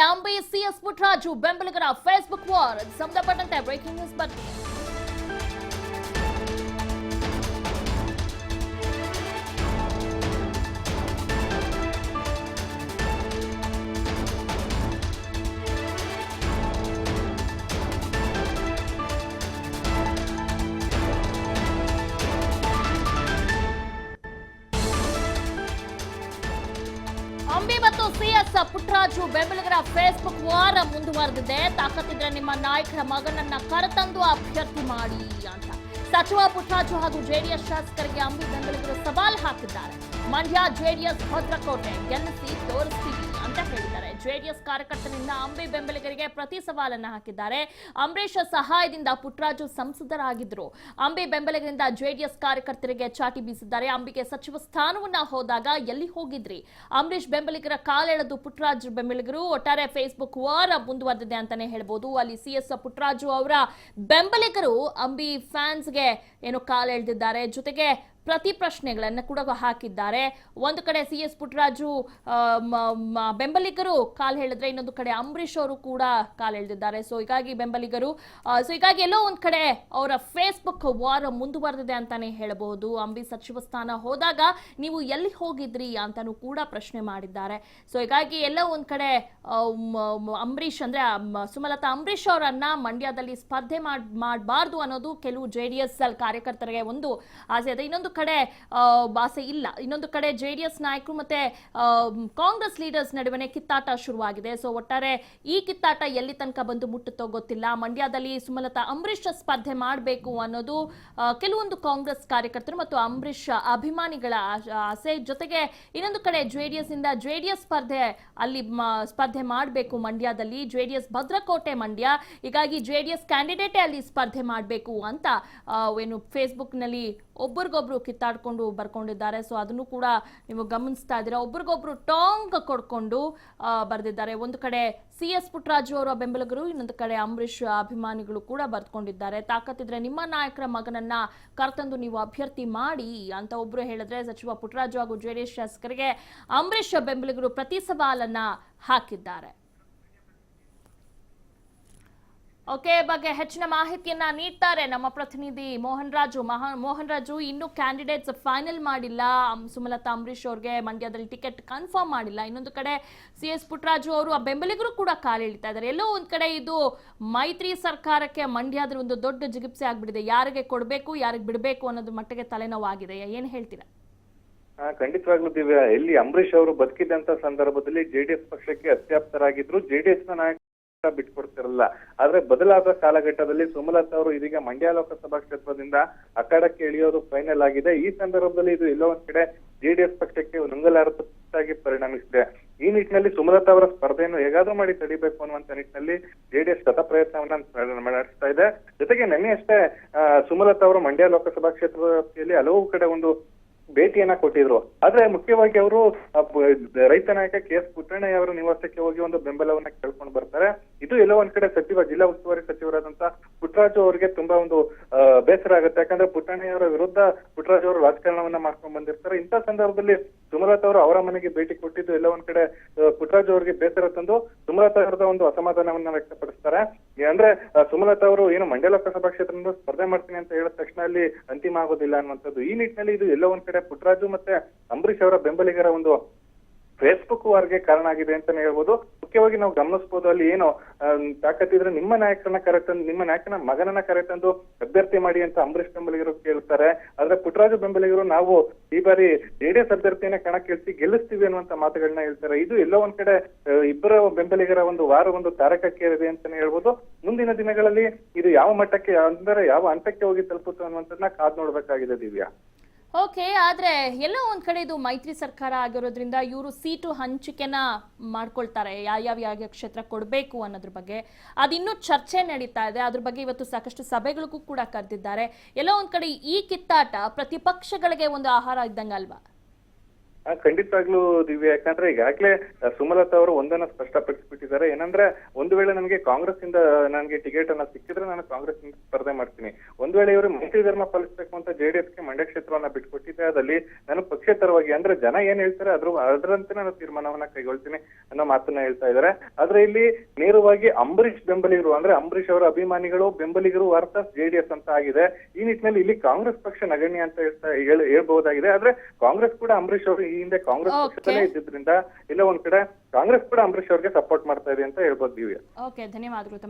Ambi CS Puttaraju ಬೆಂಬಲಿಗರ Facebook war ಸಂಬಂಧಪಟ್ಟಂತೆ breaking news ಬರ್ತಿದೆ. ಅಂಬಿ ಮತ್ತು ಸಿಎಸ್ ಪುಟ್ಟರಾಜು ಬೆಂಬಲಿಗರ ಫೇಸ್ಬುಕ್ ವಾರ ಮುಂದುವರೆದಿದೆ. ತಾಕತ್ತಿದ್ರೆ ನಿಮ್ಮ ನಾಯಕರ ಮಗನನ್ನ ಕರೆತಂದು ಅಭ್ಯರ್ಥಿ ಮಾಡಿ ಅಂತ ಸಚಿವ ಪುಟ್ಟರಾಜು ಹಾಗೂ ಜೆಡಿಎಸ್ ಶಾಸಕರಿಗೆ ಅಂಬಿ ಬೆಂಬಲಿಗರು ಸವಾಲ್ ಹಾಕಿದ್ದಾರೆ. ಮಂಡ್ಯ ಜೆಡಿಎಸ್ ಭದ್ರಕೋಟೆ ಗೆಲ್ಲಿಸಿ ತೋರಿಸ್ತೀವಿ ಅಂತ ಹೇಳಿದ್ದಾರೆ. ಜೆಡಿಎಸ್ ಕಾರ್ಯಕರ್ತರಿಂದ ಅಂಬಿ ಬೆಂಬಲಿಗರಿಗೆ ಪ್ರತಿ ಸವಾಲನ್ನ ಹಾಕಿದ್ದಾರೆ. ಅಂಬರೀಷ್ ಸಹಾಯದಿಂದ ಪುಟ್ಟರಾಜು ಸಂಸದರಾಗಿದ್ರು. ಅಂಬಿ ಬೆಂಬಲಿಗರಿಂದ ಜೆಡಿಎಸ್ ಕಾರ್ಯಕರ್ತರಿಗೆ ಚಾಟಿ ಬೀಸಿದ್ದಾರೆ. ಅಂಬಿಗೆ ಸಚಿವ ಸ್ಥಾನವನ್ನ ಹೋದಾಗ ಎಲ್ಲಿ ಹೋಗಿದ್ರಿ? ಅಂಬರೀಷ್ ಬೆಂಬಲಿಗರ ಕಾಲೆಳೆದು ಪುಟ್ಟರಾಜು ಬೆಂಬಲಿಗರು. ಒಟ್ಟಾರೆ ಫೇಸ್ಬುಕ್ ವಾರ ಮುಂದುವರೆದಿದೆ ಅಂತಾನೆ ಹೇಳ್ಬೋದು. ಅಲ್ಲಿ ಸಿಎಸ್ ಪುಟ್ಟರಾಜು ಅವರ ಬೆಂಬಲಿಗರು ಅಂಬಿ ಫ್ಯಾನ್ಸ್ಗೆ ಏನು ಕಾಲೆಳೆದಿದ್ದಾರೆ. ಜೊತೆಗೆ ಪ್ರತಿ ಪ್ರಶ್ನೆಗಳನ್ನು ಕೂಡ ಹಾಕಿದ್ದಾರೆ. ಒಂದು ಕಡೆ ಸಿಎಸ್ ಪುಟ್ಟರಾಜು ಬೆಂಬಲಿಗರು ಕಾಲ್ ಹೇಳಿದ್ರೆ, ಇನ್ನೊಂದು ಕಡೆ ಅಂಬರೀಷ್ ಅವರು ಕೂಡ ಕಾಲ್ ಎಳೆದಿದ್ದಾರೆ. ಸೊ ಹೀಗಾಗಿ ಬೆಂಬಲಿಗರು ಹೀಗಾಗಿ ಎಲ್ಲೋ ಒಂದ್ ಕಡೆ ಅವರ ಫೇಸ್ಬುಕ್ ವಾರ್ ಮುಂದುವರೆದಿದೆ ಅಂತಾನೆ ಹೇಳಬಹುದು. ಅಂಬಿ ಸಚಿವ ಸ್ಥಾನ ಹೋದಾಗ ನೀವು ಎಲ್ಲಿ ಹೋಗಿದ್ರಿ ಅಂತಾನೂ ಕೂಡ ಪ್ರಶ್ನೆ ಮಾಡಿದ್ದಾರೆ. ಸೊ ಹೀಗಾಗಿ ಎಲ್ಲೋ ಒಂದ್ ಕಡೆ ಅಂಬರೀಷ್ ಅಂದ್ರೆ ಸುಮಲತಾ ಅಂಬರೀಷ್ ಅವರನ್ನ ಮಂಡ್ಯದಲ್ಲಿ ಸ್ಪರ್ಧೆ ಮಾಡಬಾರ್ದು ಅನ್ನೋದು ಕೆಲವು ಜೆಡಿಎಸ್ ಕಾರ್ಯಕರ್ತರಿಗೆ ಒಂದು ಆಸೆ ಇದೆ. ಇನ್ನೊಂದು ಕಡೆ ಆಸೆ ಇಲ್ಲ. ಇನ್ನೊಂದು ಕಡೆ ಜೆಡಿಎಸ್ ನಾಯಕರು ಮತ್ತೆ ಕಾಂಗ್ರೆಸ್ ಲೀಡರ್ಸ್ ನಡುವೆ ಕಿತ್ತಾಟ ಶುರುವಾಗಿದೆ. ಸೊ ಒಟ್ಟಾರೆ ಈ ಕಿತ್ತಾಟ ಎಲ್ಲಿ ತನಕ ಬಂದು ಮುಟ್ಟುತ್ತೋ ಗೊತ್ತಿಲ್ಲ. ಮಂಡ್ಯದಲ್ಲಿ ಸುಮಲತಾ ಅಂಬರೀಷ್ ಸ್ಪರ್ಧೆ ಮಾಡಬೇಕು ಅನ್ನೋದು ಕೆಲವೊಂದು ಕಾಂಗ್ರೆಸ್ ಕಾರ್ಯಕರ್ತರು ಮತ್ತು ಅಂಬರೀಷ್ ಅಭಿಮಾನಿಗಳ ಆಸೆ. ಜೊತೆಗೆ ಇನ್ನೊಂದು ಕಡೆ ಜೆಡಿಎಸ್ ಇಂದ ಜೆಡಿಎಸ್ ಸ್ಪರ್ಧೆ ಮಾಡಬೇಕು ಮಂಡ್ಯದಲ್ಲಿ. ಜೆಡಿಎಸ್ ಭದ್ರಕೋಟೆ ಮಂಡ್ಯ, ಹೀಗಾಗಿ ಜೆಡಿಎಸ್ ಕ್ಯಾಂಡಿಡೇಟೇ ಅಲ್ಲಿ ಸ್ಪರ್ಧೆ ಮಾಡಬೇಕು ಅಂತ ಏನು ಫೇಸ್ಬುಕ್ ನಲ್ಲಿ ಒಬ್ಬರಿಗೊಬ್ರು ಕಿತ್ತಾಡ್ಕೊಂಡು ಬರ್ಕೊಂಡಿದ್ದಾರೆ. ಸೊ ಅದನ್ನು ಕೂಡ ನೀವು ಗಮನಿಸ್ತಾ ಇದ್ದೀರಾ. ಒಬ್ರಿಗೊಬ್ರು ಟಾಂಗ್ ಕೊಡ್ಕೊಂಡು ಬರೆದಿದ್ದಾರೆ. ಒಂದು ಕಡೆ ಸಿಎಸ್ ಪುಟ್ಟರಾಜು ಅವರ ಬೆಂಬಲಿಗರು, ಇನ್ನೊಂದು ಕಡೆ ಅಂಬರೀಷ್ ಅಭಿಮಾನಿಗಳು ಕೂಡ ಬರ್ಕೊಂಡಿದ್ದಾರೆ. ತಾಕತ್ತಿದ್ರೆ ನಿಮ್ಮ ನಾಯಕರ ಮಗನನ್ನ ಕರೆತಂದು ನೀವು ಅಭ್ಯರ್ಥಿ ಮಾಡಿ ಅಂತ ಒಬ್ರು ಹೇಳಿದ್ರೆ, ಸಚಿವ ಪುಟ್ಟರಾಜು ಹಾಗೂ ಜೆಡಿಎಸ್ ಶಾಸಕರಿಗೆ ಅಂಬರೀಷ್ ಬೆಂಬಲಿಗರು ಪ್ರತಿ ಸವಾಲನ್ನ ಹಾಕಿದ್ದಾರೆ. ಓಕೆ, ಬಗ್ಗೆ ಹೆಚ್ಚಿನ ಮಾಹಿತಿಯನ್ನ ನೀಡ್ತಾರೆ ನಮ್ಮ ಪ್ರತಿನಿಧಿ ಮೋಹನ್ ರಾಜು. ಇನ್ನು ಕ್ಯಾಂಡಿಡೇಟ್ಸ್ ಫೈನಲ್ ಮಾಡಿಲ್ಲ. ಸುಮಲತಾ ಅಂಬರೀಷ್ ಅವ್ರಿಗೆ ಮಂಡ್ಯದಲ್ಲಿ ಟಿಕೆಟ್ ಕನ್ಫರ್ಮ್ ಮಾಡಿಲ್ಲ. ಇನ್ನೊಂದು ಕಡೆ ಸಿಎಸ್ ಪುಟ್ಟರಾಜು ಅವರು ಆ ಬೆಂಬಲಿಗರು ಕೂಡ ಕಾಲೆಳಿತಾ ಇದ್ದಾರೆ. ಎಲ್ಲೋ ಒಂದ್ ಕಡೆ ಇದು ಮೈತ್ರಿ ಸರ್ಕಾರಕ್ಕೆ ಮಂಡ್ಯದಲ್ಲಿ ಒಂದು ದೊಡ್ಡ ಜಿಗುಪ್ಸೆ ಆಗ್ಬಿಟ್ಟಿದೆ. ಯಾರಿಗೆ ಕೊಡಬೇಕು, ಯಾರಿಗೆ ಬಿಡಬೇಕು ಅನ್ನೋದು ಮಟ್ಟಿಗೆ ತಲೆನೋವಾಗಿದೆ. ಏನ್ ಹೇಳ್ತೀರಾ? ಖಂಡಿತವಾಗ್ಲೂ ದಿವ್ಯಾ, ಎಲ್ಲಿ ಅಂಬರೀಷ್ ಅವರು ಬದುಕಿದಂತ ಸಂದರ್ಭದಲ್ಲಿ ಜೆಡಿಎಸ್ ಪಕ್ಷಕ್ಕೆ ಅತ್ಯಾಪ್ತರಾಗಿದ್ರು. ಜೆಡಿಎಸ್ ನ ನಾಯಕ ಬಿಟ್ಕೊಡ್ತಿರಲ್ಲ. ಆದ್ರೆ ಬದಲಾದ ಕಾಲಘಟ್ಟದಲ್ಲಿ ಸುಮಲತಾ ಅವರು ಇದೀಗ ಮಂಡ್ಯ ಲೋಕಸಭಾ ಕ್ಷೇತ್ರದಿಂದ ಅಖಾಡಕ್ಕೆ ಇಳಿಯೋದು ಫೈನಲ್ ಆಗಿದೆ. ಈ ಸಂದರ್ಭದಲ್ಲಿ ಇದು ಎಲ್ಲೋ ಒಂದ್ ಕಡೆ ಜೆಡಿಎಸ್ ಪಕ್ಷಕ್ಕೆ ನುಂಗಲಾರದಾಗಿ ಪರಿಣಮಿಸಿದೆ. ಈ ನಿಟ್ಟಿನಲ್ಲಿ ಸುಮಲತಾ ಅವರ ಸ್ಪರ್ಧೆಯನ್ನು ಹೇಗಾದ್ರೂ ಮಾಡಿ ತಡಿಬೇಕು ಅನ್ನುವಂತ ನಿಟ್ಟಿನಲ್ಲಿ ಜೆಡಿಎಸ್ ಶತ ಪ್ರಯತ್ನವನ್ನ ನಡೆಸ್ತಾ ಇದೆ. ಜೊತೆಗೆ ನಿನ್ನೆಯಷ್ಟೇ ಸುಮಲತಾ ಅವರು ಮಂಡ್ಯ ಲೋಕಸಭಾ ಕ್ಷೇತ್ರದ ವ್ಯಾಪ್ತಿಯಲ್ಲಿ ಹಲವು ಕಡೆ ಒಂದು ಭೇಟಿಯನ್ನ ಕೊಟ್ಟಿದ್ರು. ಆದ್ರೆ ಮುಖ್ಯವಾಗಿ ಅವರು ರೈತ ನಾಯಕ ಕೆ ಎಸ್ ಪುಟ್ಟಣ್ಣಯ್ಯ ಅವರ ನಿವಾಸಕ್ಕೆ ಹೋಗಿ ಒಂದು ಬೆಂಬಲವನ್ನ ಕೇಳ್ಕೊಂಡು ಬರ್ತಾರೆ. ಇದು ಎಲ್ಲೋ ಒಂದ್ ಕಡೆ ಜಿಲ್ಲಾ ಉಸ್ತುವಾರಿ ಸಚಿವರಾದಂತ ಪುಟ್ಟರಾಜು ಅವರಿಗೆ ತುಂಬಾ ಒಂದು ಬೇಸರ ಆಗುತ್ತೆ. ಯಾಕಂದ್ರೆ ಪುಟ್ಟಣ್ಣಯ್ಯ ಅವರ ವಿರುದ್ಧ ಪುಟ್ಟರಾಜು ಅವರು ರಾಜಕಾರಣವನ್ನ ಮಾಡ್ಕೊಂಡ್ ಬಂದಿರ್ತಾರೆ. ಇಂಥ ಸಂದರ್ಭದಲ್ಲಿ ಸುಮಲತಾ ಅವರು ಅವರ ಮನೆಗೆ ಭೇಟಿ ಕೊಟ್ಟಿದ್ದು ಎಲ್ಲೋ ಒಂದ್ ಕಡೆ ಪುಟ್ಟರಾಜು ಅವರಿಗೆ ಬೇಸರ ತಂದು ಸುಮಲತಾ ಅವರದ ಒಂದು ಅಸಮಾಧಾನವನ್ನ ವ್ಯಕ್ತಪಡಿಸ್ತಾರೆ. ಅಂದ್ರೆ ಸುಮಲತಾ ಅವರು ಏನು ಮಂಡ್ಯ ಲೋಕಸಭಾ ಕ್ಷೇತ್ರದಿಂದ ಸ್ಪರ್ಧೆ ಮಾಡ್ತೀನಿ ಅಂತ ಹೇಳಿದ ತಕ್ಷಣ ಅಲ್ಲಿ ಅಂತಿಮ ಆಗೋದಿಲ್ಲ ಅನ್ನುವಂಥದ್ದು. ಈ ನಿಟ್ಟಿನಲ್ಲಿ ಇದು ಎಲ್ಲೋ ಒಂದ್ ಕಡೆ ಪುಟ್ಟರಾಜು ಮತ್ತೆ ಅಂಬರೀಷ್ ಅವರ ಬೆಂಬಲಿಗರ ಒಂದು ಫೇಸ್ಬುಕ್ ವಾರ್ಗೆ ಕಾರಣ ಆಗಿದೆ ಅಂತಾನೆ ಹೇಳ್ಬೋದು. ಮುಖ್ಯವಾಗಿ ನಾವು ಗಮನಿಸಬಹುದು, ಅಲ್ಲಿ ಏನು ತಾಕತ್ತಿದ್ರೆ ನಿಮ್ಮ ನಾಯಕರನ್ನ ಕರೆತಂದು, ನಿಮ್ಮ ನಾಯಕನ ಮಗನನ್ನ ಕರೆತಂದು ಅಭ್ಯರ್ಥಿ ಮಾಡಿ ಅಂತ ಅಂಬರೀಷ್ ಬೆಂಬಲಿಗರು ಕೇಳ್ತಾರೆ. ಆದ್ರೆ ಪುಟ್ಟರಾಜು ಬೆಂಬಲಿಗರು ನಾವು ಈ ಬಾರಿ ಜೆಡಿಎಸ್ ಅಭ್ಯರ್ಥಿಯನ್ನ ಕಣಕ್ಕಿಳಿಸಿ ಗೆಲ್ಲಿಸ್ತೀವಿ ಅನ್ನುವಂತ ಮಾತುಗಳನ್ನ ಹೇಳ್ತಾರೆ. ಇದು ಎಲ್ಲೋ ಒಂದ್ ಕಡೆ ಇಬ್ಬರ ಬೆಂಬಲಿಗರ ಒಂದು ವಾರ ಒಂದು ತಾರಕಕ್ಕೇರಿದೆ ಅಂತಾನೆ ಹೇಳ್ಬೋದು. ಮುಂದಿನ ದಿನಗಳಲ್ಲಿ ಇದು ಯಾವ ಮಟ್ಟಕ್ಕೆ ಅಂದ್ರೆ ಯಾವ ಹಂತಕ್ಕೆ ಹೋಗಿ ತಲುಪುತ್ತೆ ಅನ್ನುವಂಥದ್ದನ್ನ ಕಾದ್ ನೋಡ್ಬೇಕಾಗಿದೆ ದಿವ್ಯಾ. ಓಕೆ, ಆದ್ರೆ ಎಲ್ಲೋ ಒಂದ್ ಕಡೆ ಇದು ಮೈತ್ರಿ ಸರ್ಕಾರ ಆಗಿರೋದ್ರಿಂದ ಇವರು ಸೀಟು ಹಂಚಿಕೆನ ಮಾಡ್ಕೊಳ್ತಾರೆ. ಯಾವ ಕ್ಷೇತ್ರ ಕೊಡಬೇಕು ಅನ್ನೋದ್ರ ಬಗ್ಗೆ ಅದಿನ್ನೂ ಚರ್ಚೆ ನಡೀತಾ ಇದೆ. ಅದ್ರ ಬಗ್ಗೆ ಇವತ್ತು ಸಾಕಷ್ಟು ಸಭೆಗಳಿಗೂ ಕೂಡ ಕರೆದಿದ್ದಾರೆ. ಎಲ್ಲೋ ಒಂದ್ ಕಡೆ ಈ ಕಿತ್ತಾಟ ಪ್ರತಿಪಕ್ಷಗಳಿಗೆ ಒಂದು ಆಹಾರ ಇದ್ದಂಗ ಅಲ್ವಾ? ಖಂಡಿತವಾಗ್ಲೂ ದಿವ್ಯ, ಯಾಕಂದ್ರೆ ಈಗಾಗ್ಲೇ ಸುಮಲತಾ ಅವರು ಒಂದನ್ನ ಸ್ಪಷ್ಟಪಡಿಸ್ಬಿಟ್ಟಿದ್ದಾರೆ. ಏನಂದ್ರೆ ಒಂದು ವೇಳೆ ನನಗೆ ಕಾಂಗ್ರೆಸ್ ಇಂದ ನನಗೆ ಟಿಕೆಟ್ ಅನ್ನ ಸಿಕ್ಕಿದ್ರೆ ನಾನು ಕಾಂಗ್ರೆಸ್ ಇಂದ ಸ್ಪರ್ಧೆ ಮಾಡ್ತೀನಿ. ಒಂದ್ ವೇಳೆ ಇವರು ಮೈತ್ರಿ ಧರ್ಮ ಪಾಲಿಸಬೇಕು ಅಂತ ಜೆಡಿಎಸ್ಗೆ ಮಂಡ್ಯ ಕ್ಷೇತ್ರವನ್ನ ಬಿಟ್ಕೊಟ್ಟಿದ್ದೆ, ಅದಲ್ಲಿ ನಾನು ಪಕ್ಷೇತರವಾಗಿ ಅಂದ್ರೆ ಜನ ಏನ್ ಹೇಳ್ತಾರೆ ಅದರಂತೆ ನಾನು ತೀರ್ಮಾನವನ್ನ ಕೈಗೊಳ್ತೀನಿ ಅನ್ನೋ ಮಾತನ್ನ ಹೇಳ್ತಾ ಇದ್ದಾರೆ. ಆದ್ರೆ ಇಲ್ಲಿ ನೇರವಾಗಿ ಅಂಬರೀಷ್ ಬೆಂಬಲಿಗರು ಅಂದ್ರೆ ಅಂಬರೀಷ್ ಅವರ ಅಭಿಮಾನಿಗಳು ಬೆಂಬಲಿಗರು ವರ್ಸಸ್ ಜೆಡಿಎಸ್ ಅಂತ ಆಗಿದೆ. ಈ ನಿಟ್ಟಿನಲ್ಲಿ ಇಲ್ಲಿ ಕಾಂಗ್ರೆಸ್ ಪಕ್ಷ ನಗಣ್ಯ ಅಂತ ಹೇಳ್ಬಹುದಾಗಿದೆ. ಆದ್ರೆ ಕಾಂಗ್ರೆಸ್ ಕೂಡ ಅಂಬರೀಷ್ ಅವರು ಈ ಹಿಂದೆ ಕಾಂಗ್ರೆಸ್ ಪಕ್ಷದಲ್ಲೇ ಇದ್ದಿದ್ರಿಂದ ಇಲ್ಲ ಒಂದ್ ಕಡೆ ಕಾಂಗ್ರೆಸ್ ಕೂಡ ಅಂಬರೀಷ್ ಅವ್ರಿಗೆ ಸಪೋರ್ಟ್ ಮಾಡ್ತಾ ಇದೆ ಅಂತ ಹೇಳ್ಬೋದು ದಿವ್ಯ. ಓಕೆ, ಧನ್ಯವಾದಗಳು.